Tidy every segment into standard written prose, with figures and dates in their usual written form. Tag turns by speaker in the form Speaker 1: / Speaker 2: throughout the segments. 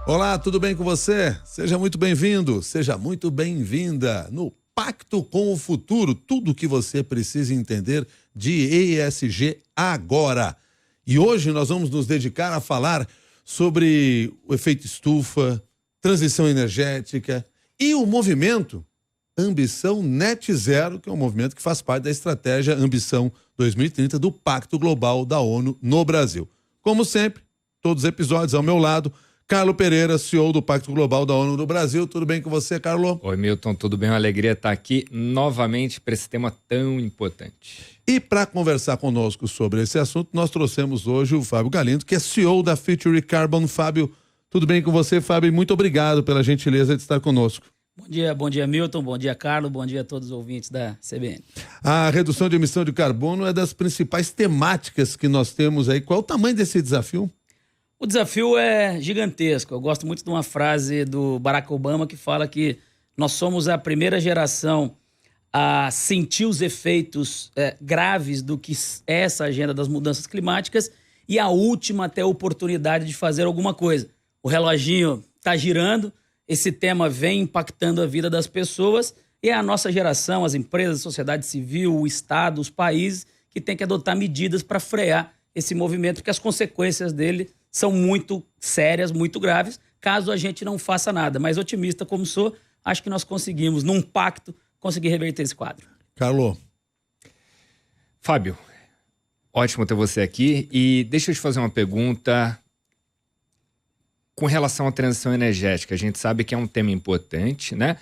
Speaker 1: Olá, tudo bem com você? Seja muito bem-vindo, seja muito bem-vinda no Pacto com o Futuro, tudo o que você precisa entender de ESG agora. E hoje nós vamos nos dedicar a falar sobre o efeito estufa, transição energética e o movimento Ambição Net Zero, que é um movimento que faz parte da estratégia Ambição 2030 do Pacto Global da ONU no Brasil. Como sempre, todos os episódios ao meu lado, Carlo Pereira, CEO do Pacto Global da ONU no Brasil. Tudo bem com você, Carlo?
Speaker 2: Oi, Milton, tudo bem? Uma alegria estar aqui novamente para esse tema tão importante.
Speaker 1: E para conversar conosco sobre esse assunto, nós trouxemos hoje o Fábio Galindo, que é CEO da Future Carbon. Fábio, tudo bem com você, Fábio? Muito obrigado pela gentileza de estar conosco.
Speaker 3: Bom dia, Milton, bom dia, Carlos, bom dia a todos os ouvintes da CBN.
Speaker 1: A redução de emissão de carbono é das principais temáticas que nós temos aí. Qual é o tamanho desse desafio?
Speaker 3: O desafio é gigantesco. Eu gosto muito de uma frase do Barack Obama que fala que nós somos a primeira geração a sentir os efeitos graves do que é essa agenda das mudanças climáticas e a última a ter a oportunidade de fazer alguma coisa. O reloginho está girando, esse tema vem impactando a vida das pessoas e é a nossa geração, as empresas, a sociedade civil, o Estado, os países que tem que adotar medidas para frear esse movimento, porque as consequências dele são muito sérias, muito graves, caso a gente não faça nada. Mas otimista como sou, acho que nós conseguimos, num pacto, conseguir reverter esse quadro.
Speaker 1: Carlo.
Speaker 2: Fábio, ótimo ter você aqui. E deixa eu te fazer uma pergunta com relação à transição energética. A gente sabe que é um tema importante, né?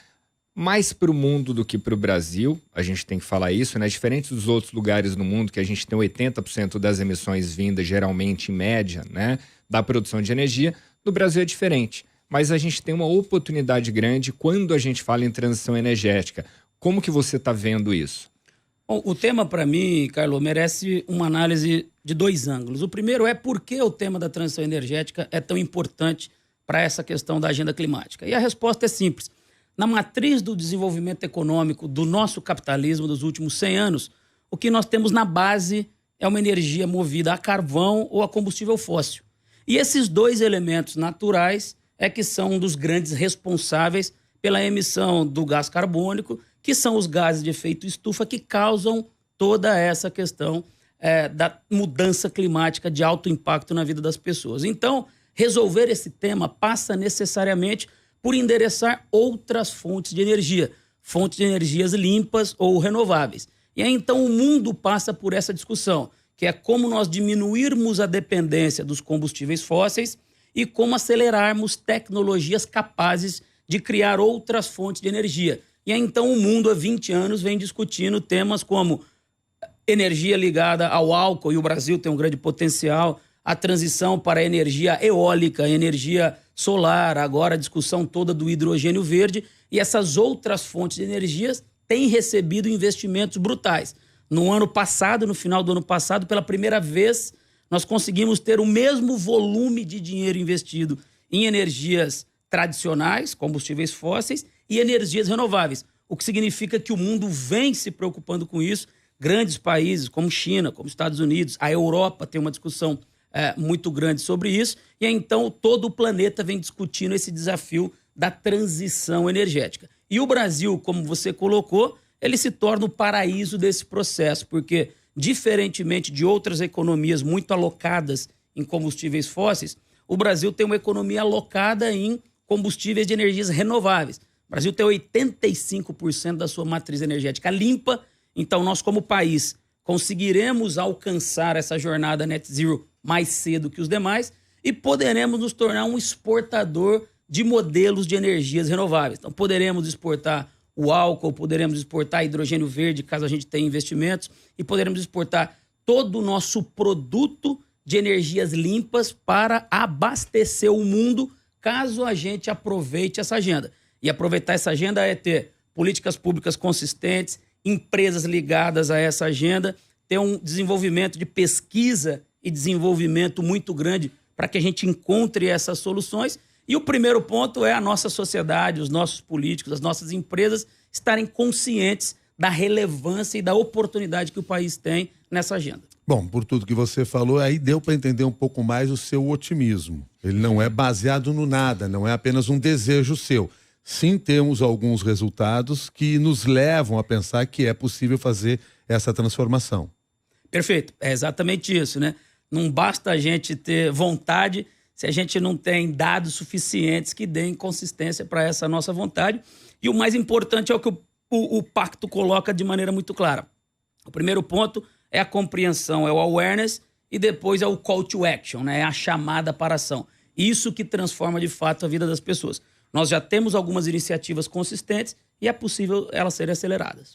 Speaker 2: Mais para o mundo do que para o Brasil, a gente tem que falar isso, né? Diferente dos outros lugares no mundo, que a gente tem 80% das emissões vindas, geralmente, em média, né, da produção de energia, no Brasil é diferente. Mas a gente tem uma oportunidade grande quando a gente fala em transição energética. Como que você está vendo isso?
Speaker 3: Bom, o tema, para mim, Carlos, merece uma análise de dois ângulos. O primeiro é por que o tema da transição energética é tão importante para essa questão da agenda climática. E a resposta é simples. Na matriz do desenvolvimento econômico do nosso capitalismo dos últimos 100 anos, o que nós temos na base é uma energia movida a carvão ou a combustível fóssil. E esses dois elementos naturais é que são um dos grandes responsáveis pela emissão do gás carbônico, que são os gases de efeito estufa que causam toda essa questão da mudança climática de alto impacto na vida das pessoas. Então, resolver esse tema passa necessariamente por endereçar outras fontes de energias limpas ou renováveis. E aí, então, o mundo passa por essa discussão, que é como nós diminuirmos a dependência dos combustíveis fósseis e como acelerarmos tecnologias capazes de criar outras fontes de energia. E aí, então, o mundo há 20 anos vem discutindo temas como energia ligada ao álcool, e o Brasil tem um grande potencial, a transição para a energia eólica, energia solar, agora a discussão toda do hidrogênio verde, e essas outras fontes de energias têm recebido investimentos brutais. No ano passado, no final do ano passado, pela primeira vez, nós conseguimos ter o mesmo volume de dinheiro investido em energias tradicionais, combustíveis fósseis, e energias renováveis, o que significa que o mundo vem se preocupando com isso. Grandes países como China, como Estados Unidos, a Europa tem uma discussão muito grande sobre isso, e aí, então todo o planeta vem discutindo esse desafio da transição energética. E o Brasil, como você colocou, ele se torna o paraíso desse processo, porque, diferentemente de outras economias muito alocadas em combustíveis fósseis, o Brasil tem uma economia alocada em combustíveis de energias renováveis. O Brasil tem 85% da sua matriz energética limpa, então nós, como país, conseguiremos alcançar essa jornada net zero mais cedo que os demais e poderemos nos tornar um exportador de modelos de energias renováveis. Então, poderemos exportar o álcool, poderemos exportar hidrogênio verde, caso a gente tenha investimentos, e poderemos exportar todo o nosso produto de energias limpas para abastecer o mundo, caso a gente aproveite essa agenda. E aproveitar essa agenda é ter políticas públicas consistentes, empresas ligadas a essa agenda, ter um desenvolvimento de pesquisa e desenvolvimento muito grande para que a gente encontre essas soluções. E o primeiro ponto é a nossa sociedade, os nossos políticos, as nossas empresas estarem conscientes da relevância e da oportunidade que o país tem nessa agenda.
Speaker 1: Bom, por tudo que você falou, aí deu para entender um pouco mais o seu otimismo. Ele não é baseado no nada, não é apenas um desejo seu. Sim, temos alguns resultados que nos levam a pensar que é possível fazer essa transformação.
Speaker 3: Perfeito, é exatamente isso, né? Não basta a gente ter vontade se a gente não tem dados suficientes que deem consistência para essa nossa vontade. E o mais importante é o que o pacto coloca de maneira muito clara. O primeiro ponto é a compreensão, é o awareness, e depois é o call to action, né? É a chamada para a ação. Isso que transforma de fato a vida das pessoas. Nós já temos algumas iniciativas consistentes e é possível elas serem aceleradas.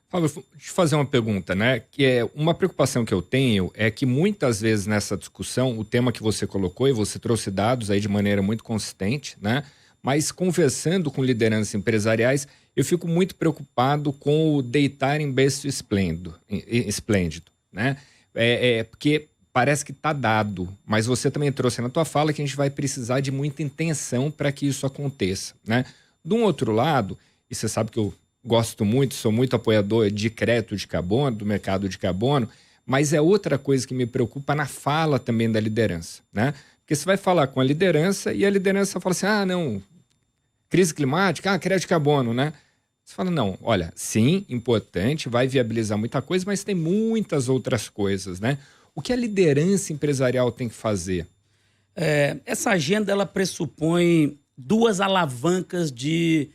Speaker 2: Fábio, deixa eu fazer uma pergunta, né? Que é uma preocupação que eu tenho é que muitas vezes nessa discussão, o tema que você colocou, e você trouxe dados aí de maneira muito consistente, né? Mas conversando com lideranças empresariais, eu fico muito preocupado com o deitar em berço esplêndido, né? Porque parece que está dado, mas você também trouxe na tua fala que a gente vai precisar de muita intenção para que isso aconteça, né? De um outro lado, e você sabe que eu gosto muito, sou muito apoiador de crédito de carbono, do mercado de carbono, mas é outra coisa que me preocupa na fala também da liderança, né? Porque você vai falar com a liderança e a liderança fala assim, não, crise climática, crédito de carbono, né? Você fala, não, olha, sim, importante, vai viabilizar muita coisa, mas tem muitas outras coisas, né? O que a liderança empresarial tem que fazer?
Speaker 3: Essa agenda, ela pressupõe duas alavancas de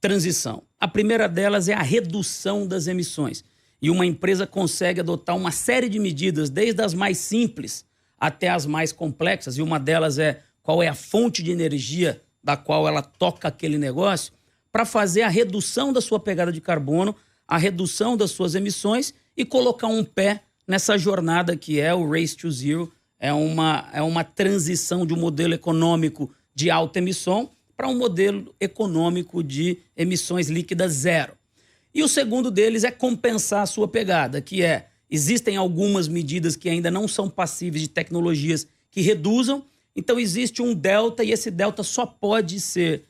Speaker 3: transição. A primeira delas é a redução das emissões. E uma empresa consegue adotar uma série de medidas, desde as mais simples até as mais complexas, e uma delas é qual é a fonte de energia da qual ela toca aquele negócio, para fazer a redução da sua pegada de carbono, a redução das suas emissões e colocar um pé nessa jornada que é o Race to Zero. É uma transição de um modelo econômico de alta emissão para um modelo econômico de emissões líquidas zero. E o segundo deles é compensar a sua pegada, que existem algumas medidas que ainda não são passíveis de tecnologias que reduzam, então existe um delta e esse delta só pode ser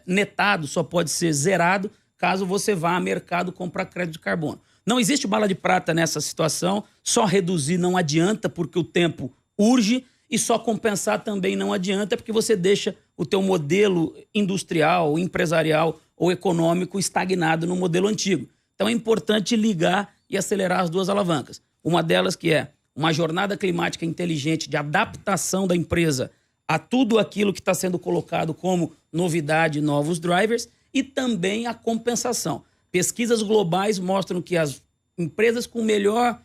Speaker 3: netado, só pode ser zerado caso você vá a mercado comprar crédito de carbono. Não existe bala de prata nessa situação, só reduzir não adianta porque o tempo urge, e só compensar também não adianta porque você deixa o teu modelo industrial, empresarial ou econômico estagnado no modelo antigo. Então é importante ligar e acelerar as duas alavancas. Uma delas que é uma jornada climática inteligente de adaptação da empresa a tudo aquilo que está sendo colocado como novidade, novos drivers, e também a compensação. Pesquisas globais mostram que as empresas com melhor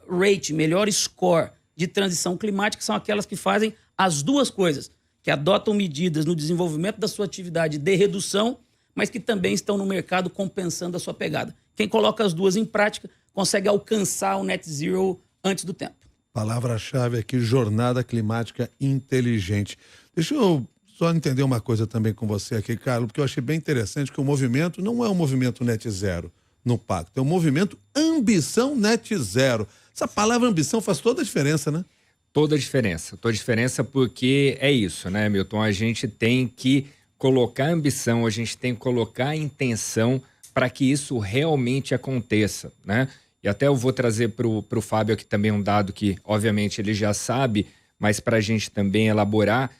Speaker 3: rate, melhor score de transição climática são aquelas que fazem as duas coisas, que adotam medidas no desenvolvimento da sua atividade de redução, mas que também estão no mercado compensando a sua pegada. Quem coloca as duas em prática consegue alcançar o net zero antes do tempo.
Speaker 1: Palavra-chave aqui, jornada climática inteligente. Deixa eu só entender uma coisa também com você aqui, Carlos, porque eu achei bem interessante que o movimento não é um movimento net zero no pacto, é um movimento ambição net zero. Essa palavra ambição faz toda a diferença, né?
Speaker 2: Toda a diferença porque é isso, né, Milton? A gente tem que colocar ambição, a gente tem que colocar intenção para que isso realmente aconteça, né? E até eu vou trazer para o Fábio aqui também um dado que, obviamente, ele já sabe, mas para a gente também elaborar.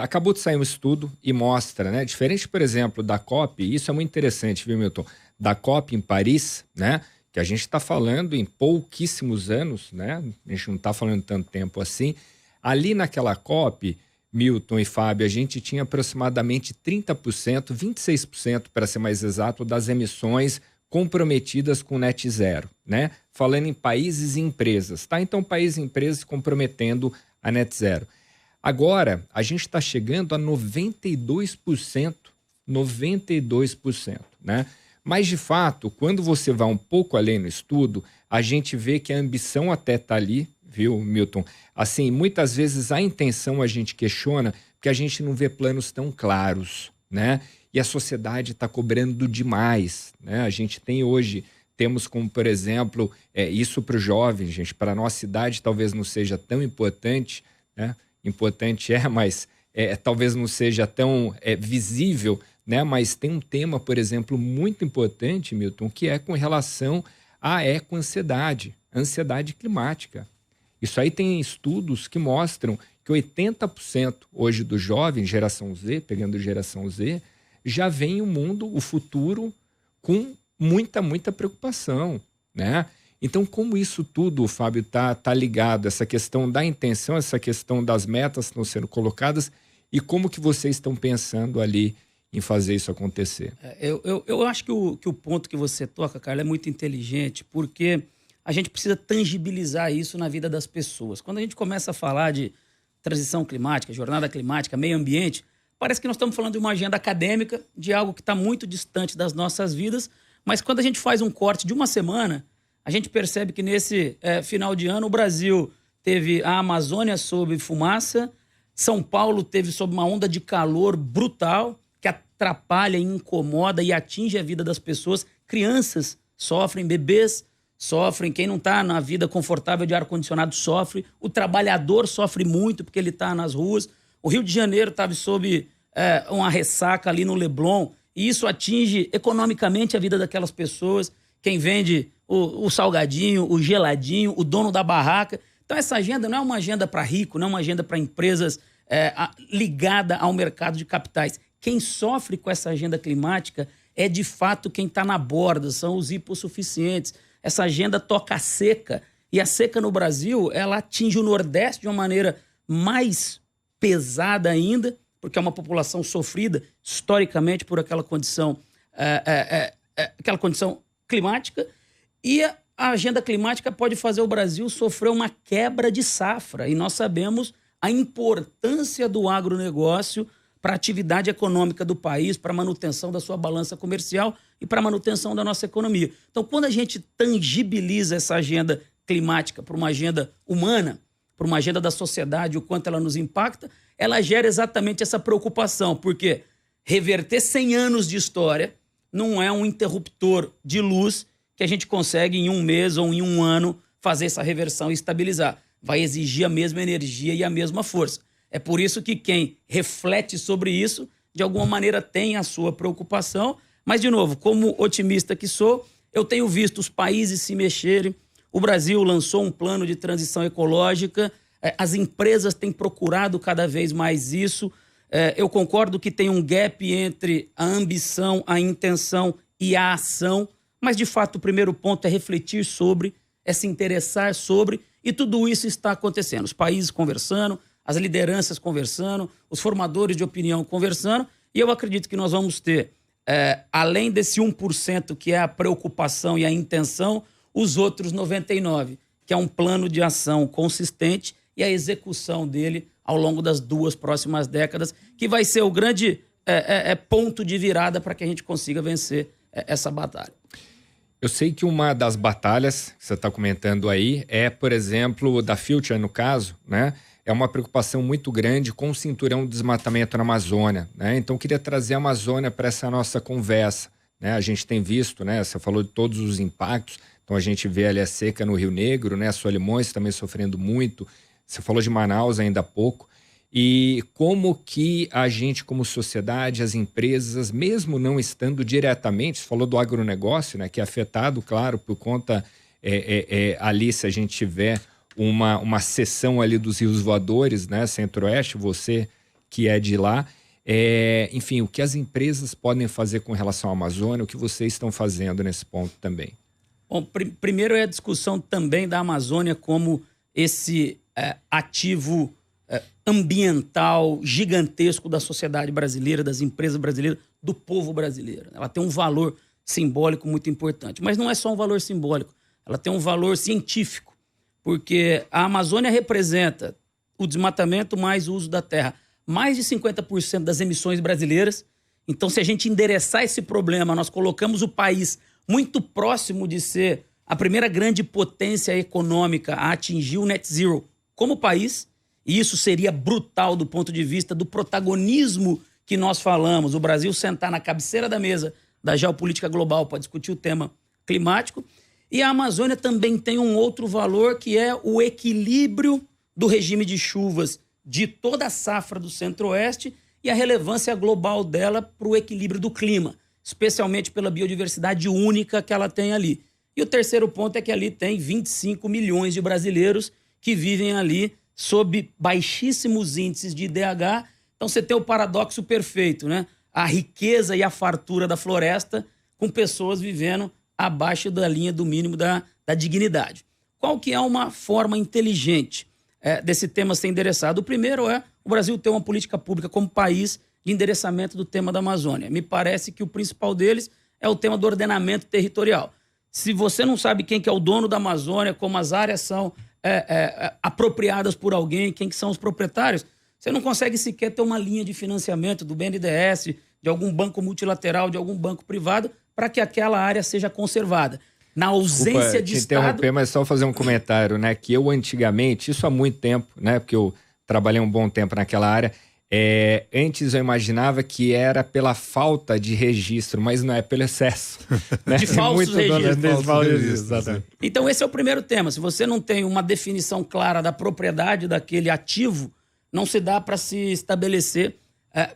Speaker 2: Acabou de sair um estudo e mostra, né? Diferente, por exemplo, da COP, isso é muito interessante, viu, Milton? Da COP em Paris, né? Que a gente está falando em pouquíssimos anos, né? A gente não está falando tanto tempo assim. Ali naquela COP, Milton e Fábio, a gente tinha aproximadamente 30%, 26% para ser mais exato, das emissões comprometidas com net zero, né? Falando em países e empresas, tá? Então, países e empresas comprometendo a net zero. Agora, a gente está chegando a 92%, né? Mas, de fato, quando você vai um pouco além no estudo, a gente vê que a ambição até está ali, viu, Milton? Assim, muitas vezes a intenção a gente questiona porque a gente não vê planos tão claros, né? E a sociedade está cobrando demais, né? A gente temos como, por exemplo, isso para os jovens, gente, para a nossa idade talvez não seja tão importante, né? Importante mas talvez não seja tão visível, né? Mas tem um tema, por exemplo, muito importante, Milton, que é com relação à ecoansiedade, ansiedade climática. Isso aí tem estudos que mostram que 80% hoje dos jovens, geração Z, pegando geração Z, já vem o mundo, o futuro, com muita preocupação, né? Então, como isso tudo, Fábio, tá ligado, essa questão da intenção, essa questão das metas que estão sendo colocadas, e como que vocês estão pensando ali em fazer isso acontecer?
Speaker 3: Eu acho que o ponto que você toca, Carla, é muito inteligente, porque a gente precisa tangibilizar isso na vida das pessoas. Quando a gente começa a falar de transição climática, jornada climática, meio ambiente, parece que nós estamos falando de uma agenda acadêmica, de algo que está muito distante das nossas vidas, mas quando a gente faz um corte de uma semana, a gente percebe que nesse final de ano o Brasil teve a Amazônia sob fumaça, São Paulo teve sob uma onda de calor brutal, que atrapalha, incomoda e atinge a vida das pessoas. Crianças sofrem, bebês sofrem, quem não está na vida confortável de ar-condicionado sofre, o trabalhador sofre muito porque ele está nas ruas. O Rio de Janeiro estava sob uma ressaca ali no Leblon, e isso atinge economicamente a vida daquelas pessoas. Quem vende o salgadinho, o geladinho, o dono da barraca. Então essa agenda não é uma agenda para rico, não é uma agenda para empresas ligada ao mercado de capitais. Quem sofre com essa agenda climática é de fato quem está na borda, são os hipossuficientes. Essa agenda toca a seca, e a seca no Brasil ela atinge o Nordeste de uma maneira mais pesada ainda, porque é uma população sofrida historicamente por aquela condição climática, e a agenda climática pode fazer o Brasil sofrer uma quebra de safra, e nós sabemos a importância do agronegócio para a atividade econômica do país, para a manutenção da sua balança comercial e para a manutenção da nossa economia. Então, quando a gente tangibiliza essa agenda climática para uma agenda humana, para uma agenda da sociedade, o quanto ela nos impacta, ela gera exatamente essa preocupação, porque reverter 100 anos de história não é um interruptor de luz que a gente consegue em um mês ou em um ano fazer essa reversão e estabilizar. Vai exigir a mesma energia e a mesma força. É por isso que quem reflete sobre isso, de alguma maneira tem a sua preocupação. Mas, de novo, como otimista que sou, eu tenho visto os países se mexerem. O Brasil lançou um plano de transição ecológica. As empresas têm procurado cada vez mais isso. Eu concordo que tem um gap entre a ambição, a intenção e a ação. Mas, de fato, o primeiro ponto é refletir sobre, é se interessar sobre. E tudo isso está acontecendo. Os países conversando, as lideranças conversando, os formadores de opinião conversando, e eu acredito que nós vamos ter, além desse 1% que é a preocupação e a intenção, os outros 99%, que é um plano de ação consistente e a execução dele ao longo das 2 próximas décadas, que vai ser o grande ponto de virada para que a gente consiga vencer essa batalha.
Speaker 2: Eu sei que uma das batalhas que você está comentando aí é, por exemplo, da Future, no caso, né? É uma preocupação muito grande com o cinturão de desmatamento na Amazônia, né? Então, eu queria trazer a Amazônia para essa nossa conversa, né? A gente tem visto, né? Você falou de todos os impactos. Então, a gente vê ali a seca no Rio Negro, né? Solimões também sofrendo muito. Você falou de Manaus ainda há pouco. E como que a gente, como sociedade, as empresas, mesmo não estando diretamente, você falou do agronegócio, né? Que é afetado, claro, por conta ali, se a gente tiver uma seção ali dos rios voadores, né, Centro-Oeste, você que é de lá, enfim, o que as empresas podem fazer com relação à Amazônia, o que vocês estão fazendo nesse ponto também?
Speaker 3: Bom, primeiro é a discussão também da Amazônia como esse ativo ambiental gigantesco da sociedade brasileira, das empresas brasileiras, do povo brasileiro. Ela tem um valor simbólico muito importante, mas não é só um valor simbólico, ela tem um valor científico, porque a Amazônia representa o desmatamento mais o uso da terra, mais de 50% das emissões brasileiras. Então, se a gente endereçar esse problema, nós colocamos o país muito próximo de ser a primeira grande potência econômica a atingir o net zero como país, e isso seria brutal do ponto de vista do protagonismo que nós falamos, o Brasil sentar na cabeceira da mesa da geopolítica global para discutir o tema climático. E a Amazônia também tem um outro valor, que é o equilíbrio do regime de chuvas de toda a safra do Centro-Oeste e a relevância global dela para o equilíbrio do clima, especialmente pela biodiversidade única que ela tem ali. E o terceiro ponto é que ali tem 25 milhões de brasileiros que vivem ali sob baixíssimos índices de IDH. Então você tem o paradoxo perfeito, né? A riqueza e a fartura da floresta com pessoas vivendo abaixo da linha do mínimo da dignidade. Qual que é uma forma inteligente desse tema ser endereçado? O primeiro é o Brasil ter uma política pública como país de endereçamento do tema da Amazônia. Me parece que o principal deles é o tema do ordenamento territorial. Se você não sabe quem que é o dono da Amazônia, como as áreas são apropriadas por alguém, quem que são os proprietários, você não consegue sequer ter uma linha de financiamento do BNDES, de algum banco multilateral, de algum banco privado, para que aquela área seja conservada. Na ausência de Estado...
Speaker 2: interromper, mas só fazer um comentário, né? Que eu antigamente, isso há muito tempo, né? Porque eu trabalhei um bom tempo naquela área, antes eu imaginava que era pela falta de registro, mas não é pelo excesso. Né?
Speaker 3: De falsos registros.
Speaker 2: Exatamente.
Speaker 3: Então esse é o primeiro tema. Se você não tem uma definição clara da propriedade daquele ativo, não se dá para se estabelecer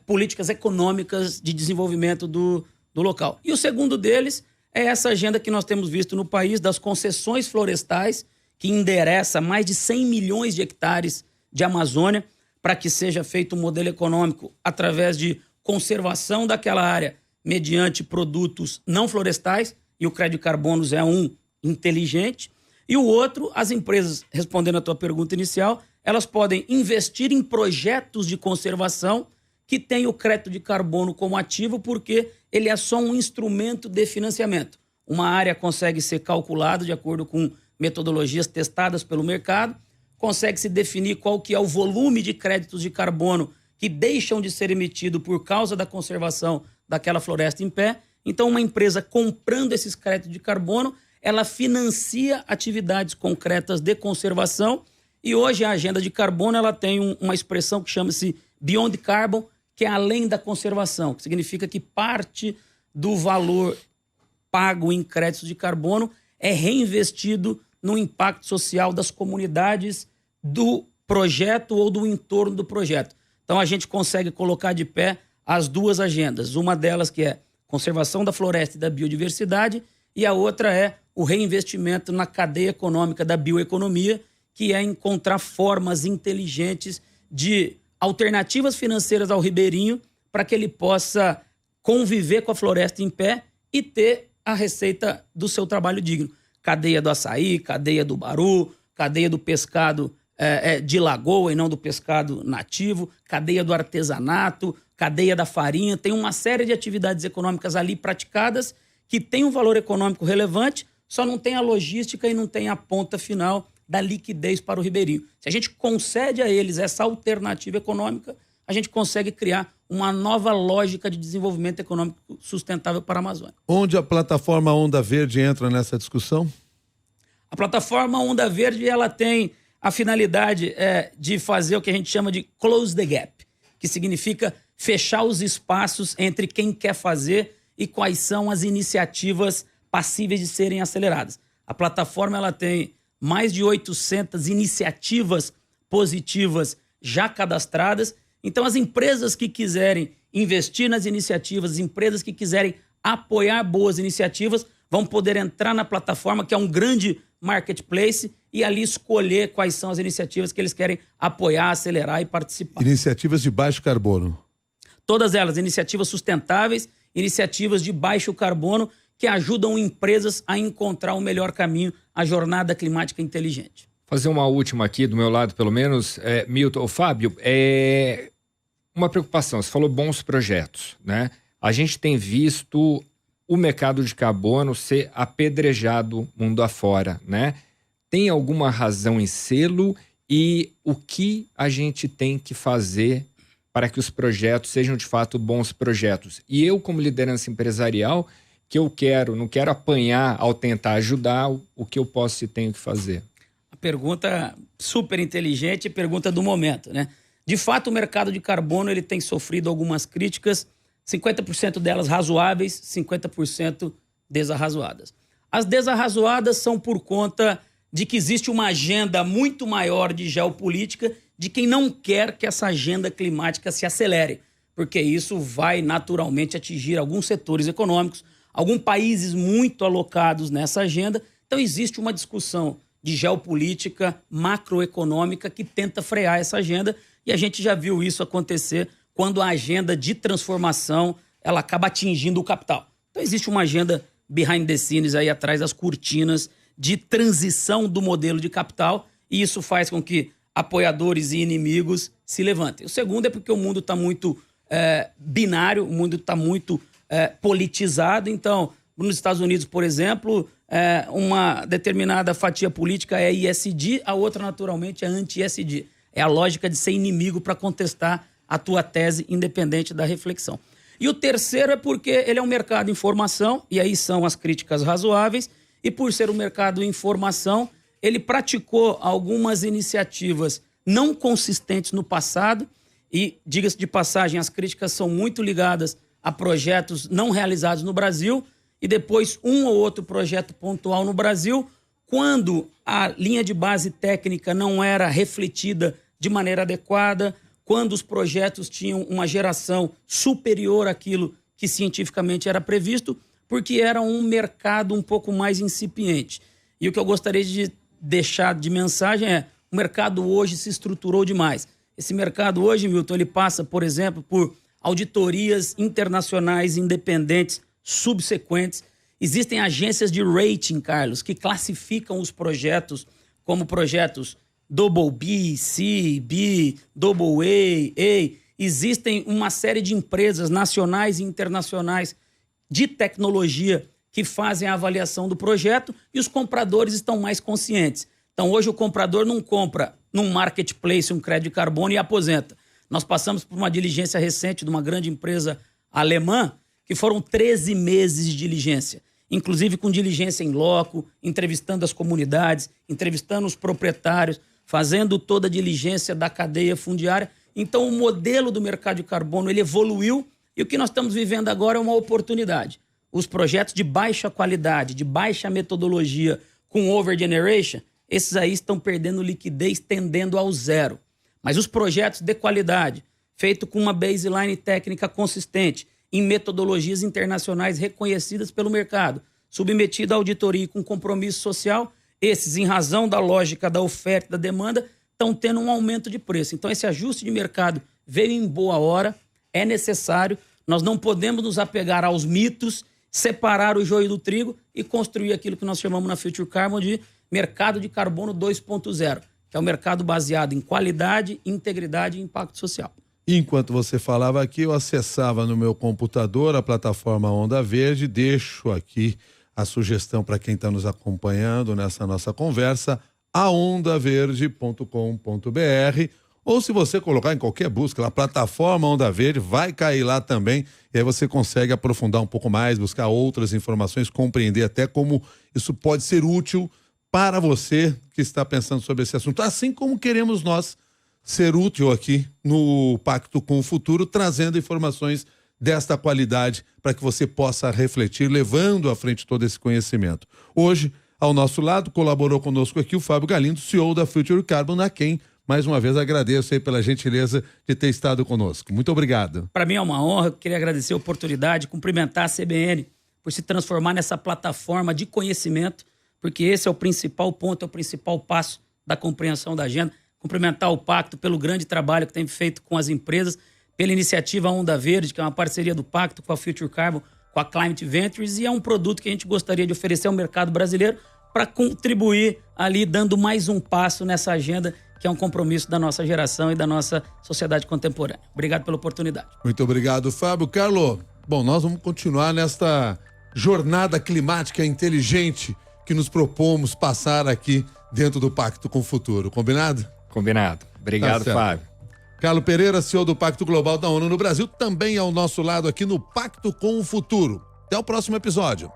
Speaker 3: políticas econômicas de desenvolvimento do local. E o segundo deles é essa agenda que nós temos visto no país das concessões florestais, que endereça mais de 100 milhões de hectares de Amazônia, para que seja feito um modelo econômico através de conservação daquela área mediante produtos não florestais, e o crédito de carbonos é um inteligente. E o outro, as empresas, respondendo à tua pergunta inicial, elas podem investir em projetos de conservação que têm o crédito de carbono como ativo, porque ele é só um instrumento de financiamento. Uma área consegue ser calculada de acordo com metodologias testadas pelo mercado, consegue-se definir qual que é o volume de créditos de carbono que deixam de ser emitidos por causa da conservação daquela floresta em pé. Então, uma empresa comprando esses créditos de carbono, ela financia atividades concretas de conservação. E hoje a agenda de carbono ela tem uma expressão que chama-se Beyond Carbon, que é além da conservação, que significa que parte do valor pago em créditos de carbono é reinvestido no impacto social das comunidades do projeto ou do entorno do projeto. Então a gente consegue colocar de pé as duas agendas. Uma delas que é conservação da floresta e da biodiversidade e a outra é o reinvestimento na cadeia econômica da bioeconomia, que é encontrar formas inteligentes de alternativas financeiras ao ribeirinho para que ele possa conviver com a floresta em pé e ter a receita do seu trabalho digno. Cadeia do açaí, cadeia do baru, cadeia do pescado de lagoa e não do pescado nativo, cadeia do artesanato, cadeia da farinha. Tem uma série de atividades econômicas ali praticadas que tem um valor econômico relevante, só não tem a logística e não tem a ponta final da liquidez para o ribeirinho. Se a gente concede a eles essa alternativa econômica, a gente consegue criar uma nova lógica de desenvolvimento econômico sustentável para a Amazônia.
Speaker 1: Onde a plataforma Onda Verde entra nessa discussão?
Speaker 3: A plataforma Onda Verde ela tem a finalidade de fazer o que a gente chama de close the gap, que significa fechar os espaços entre quem quer fazer e quais são as iniciativas passíveis de serem aceleradas. A plataforma ela tem mais de 800 iniciativas positivas já cadastradas. Então, as empresas que quiserem investir nas iniciativas, as empresas que quiserem apoiar boas iniciativas, vão poder entrar na plataforma, que é um grande marketplace, e ali escolher quais são as iniciativas que eles querem apoiar, acelerar e participar.
Speaker 1: Iniciativas de baixo carbono.
Speaker 3: Todas elas, iniciativas sustentáveis, iniciativas de baixo carbono, que ajudam empresas a encontrar o melhor caminho, a jornada climática inteligente.
Speaker 2: Fazer uma última aqui, do meu lado pelo menos, Milton, ou Fábio, uma preocupação, você falou bons projetos, né? A gente tem visto o mercado de carbono ser apedrejado mundo afora, né? Tem alguma razão em sê-lo e o que a gente tem que fazer para que os projetos sejam de fato bons projetos? E eu, como liderança empresarial, que não quero apanhar ao tentar ajudar, o que eu posso e tenho que fazer?
Speaker 3: A pergunta super inteligente, pergunta do momento, né? De fato, o mercado de carbono ele tem sofrido algumas críticas, 50% delas razoáveis, 50% desarrazoadas. As desarrazoadas são por conta de que existe uma agenda muito maior de geopolítica de quem não quer que essa agenda climática se acelere, porque isso vai naturalmente atingir alguns setores econômicos, alguns países muito alocados nessa agenda. Então existe uma discussão de geopolítica macroeconômica que tenta frear essa agenda, e a gente já viu isso acontecer quando a agenda de transformação ela acaba atingindo o capital. Então existe uma agenda behind the scenes aí atrás das cortinas de transição do modelo de capital, e isso faz com que apoiadores e inimigos se levantem. O segundo é porque o mundo está muito binário, o mundo está muito politizado. Então, nos Estados Unidos, por exemplo, uma determinada fatia política é ISD, a outra, naturalmente, é anti-ISD. É a lógica de ser inimigo para contestar a tua tese, independente da reflexão. E o terceiro é porque ele é um mercado em formação, e aí são as críticas razoáveis, e por ser um mercado em formação, ele praticou algumas iniciativas não consistentes no passado, e, diga-se de passagem, as críticas são muito ligadas a projetos não realizados no Brasil, e depois um ou outro projeto pontual no Brasil, quando a linha de base técnica não era refletida de maneira adequada, quando os projetos tinham uma geração superior àquilo que cientificamente era previsto, porque era um mercado um pouco mais incipiente. E o que eu gostaria de deixar de mensagem é: o mercado hoje se estruturou demais. Esse mercado hoje, Milton, ele passa, por exemplo, por auditorias internacionais independentes subsequentes. Existem agências de rating, Carlos, que classificam os projetos como projetos Double B, C, B, Double A. Existem uma série de empresas nacionais e internacionais de tecnologia que fazem a avaliação do projeto, e os compradores estão mais conscientes. Então, hoje o comprador não compra num marketplace um crédito de carbono e aposenta. Nós passamos por uma diligência recente de uma grande empresa alemã, que foram 13 meses de diligência, inclusive com diligência em loco, entrevistando as comunidades, entrevistando os proprietários, fazendo toda a diligência da cadeia fundiária. Então, o modelo do mercado de carbono ele evoluiu, e o que nós estamos vivendo agora é uma oportunidade. Os projetos de baixa qualidade, de baixa metodologia, com overgeneration, esses aí estão perdendo liquidez, tendendo ao zero. Mas os projetos de qualidade, feito com uma baseline técnica consistente, em metodologias internacionais reconhecidas pelo mercado, submetido à auditoria e com compromisso social, esses, em razão da lógica da oferta e da demanda, estão tendo um aumento de preço. Então, esse ajuste de mercado veio em boa hora, é necessário. Nós não podemos nos apegar aos mitos, separar o joio do trigo e construir aquilo que nós chamamos na Future Carbon de mercado de carbono 2.0, que é um mercado baseado em qualidade, integridade e impacto social.
Speaker 1: Enquanto você falava aqui, eu acessava no meu computador a plataforma Onda Verde. Deixo aqui a sugestão para quem está nos acompanhando nessa nossa conversa, aondaverde.com.br, ou se você colocar em qualquer busca, a plataforma Onda Verde vai cair lá também, e aí você consegue aprofundar um pouco mais, buscar outras informações, compreender até como isso pode ser útil para você que está pensando sobre esse assunto, assim como queremos nós ser útil aqui no Pacto com o Futuro, trazendo informações desta qualidade para que você possa refletir, levando à frente todo esse conhecimento. Hoje, ao nosso lado, colaborou conosco aqui o Fábio Galindo, CEO da Future Carbon, a quem, mais uma vez, agradeço aí pela gentileza de ter estado conosco. Muito obrigado.
Speaker 3: Para mim é uma honra, eu queria agradecer a oportunidade, cumprimentar a CBN por se transformar nessa plataforma de conhecimento, porque esse é o principal ponto, é o principal passo da compreensão da agenda. Cumprimentar o Pacto pelo grande trabalho que tem feito com as empresas, pela iniciativa Onda Verde, que é uma parceria do Pacto com a Future Carbon, com a Climate Ventures, e é um produto que a gente gostaria de oferecer ao mercado brasileiro para contribuir ali, dando mais um passo nessa agenda, que é um compromisso da nossa geração e da nossa sociedade contemporânea. Obrigado pela oportunidade.
Speaker 1: Muito obrigado, Fábio. Carlos, bom, nós vamos continuar nesta jornada climática inteligente que nos propomos passar aqui dentro do Pacto com o Futuro. Combinado?
Speaker 2: Combinado. Obrigado, Fábio.
Speaker 1: Carlos Pereira, CEO do Pacto Global da ONU no Brasil, também ao nosso lado aqui no Pacto com o Futuro. Até o próximo episódio.